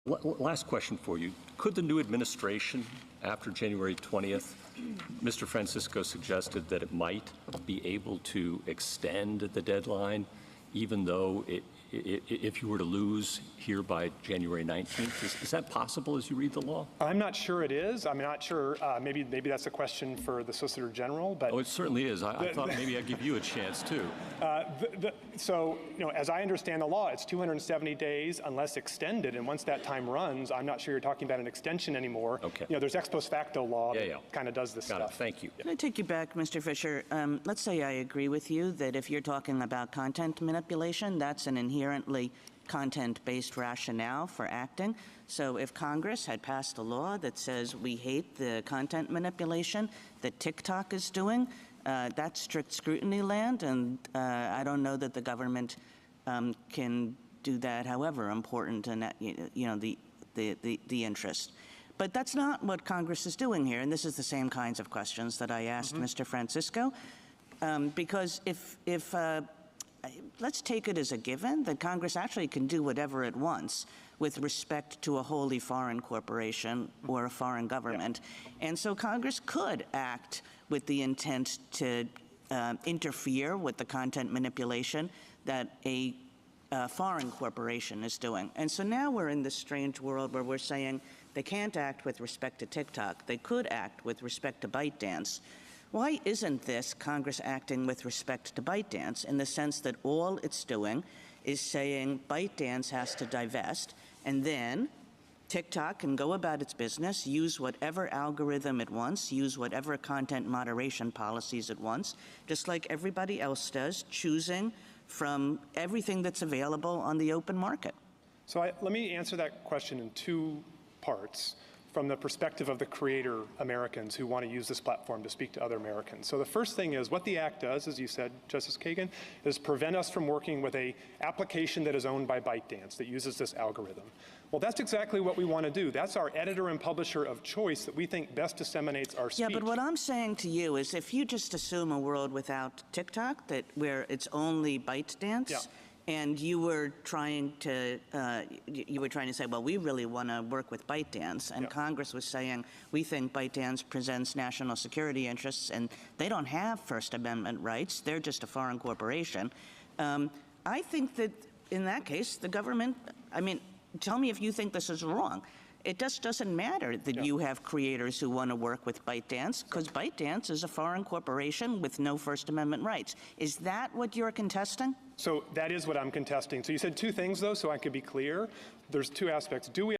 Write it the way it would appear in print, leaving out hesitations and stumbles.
Last question for you. Could the new administration, after January 20th, Mr. Francisco suggested that it might be able to extend the deadline, even though if you were to lose here by January 19th? Is that possible as you read the law? I'm not sure it is. I'm not sure. Maybe that's a question for the Solicitor General. But oh, it certainly is. I thought maybe I'd give you a chance, too. So, as I understand the law, it's 270 days unless extended. And once that time runs, I'm not sure you're talking about an extension anymore. Okay. There's ex post facto law that kind of does this Got stuff. it. Thank you. Can I take you back, Mr. Fisher? Let's say I agree with you that if you're talking about content manipulation, that's an inherently content-based rationale for acting. So if Congress had passed a law that says we hate the content manipulation that TikTok is doing, that's strict scrutiny land, and I don't know that the government can do that, however important and the interest. But that's not what Congress is doing here, and this is the same kinds of questions that I asked Mr. Francisco, because if let's take it as a given that Congress actually can do whatever it wants with respect to a wholly foreign corporation or a foreign government. Yeah. And so Congress could act with the intent to interfere with the content manipulation that a foreign corporation is doing. And so now we're in this strange world where we're saying they can't act with respect to TikTok. They could act with respect to ByteDance. Why isn't this Congress acting with respect to ByteDance in the sense that all it's doing is saying ByteDance has to divest, and then TikTok can go about its business, use whatever algorithm it wants, use whatever content moderation policies it wants, just like everybody else does, choosing from everything that's available on the open market? So let me answer that question in two parts, from the perspective of the creator Americans who want to use this platform to speak to other Americans. So the first thing is what the Act does, as you said, Justice Kagan, is prevent us from working with an application that is owned by ByteDance that uses this algorithm. Well, that's exactly what we want to do. That's our editor and publisher of choice that we think best disseminates our speech. Yeah, but what I'm saying to you is if you just assume a world without TikTok, where it's only ByteDance, and you were trying to say, well, we really want to work with ByteDance, and Congress was saying, we think ByteDance presents national security interests, and they don't have First Amendment rights. They're just a foreign corporation. I think that in that case, the government, tell me if you think this is wrong. It just doesn't matter that you have creators who want to work with ByteDance, because ByteDance is a foreign corporation with no First Amendment rights. Is that what you're contesting? So that is what I'm contesting. So you said two things, though, so I could be clear. There's two aspects. Do we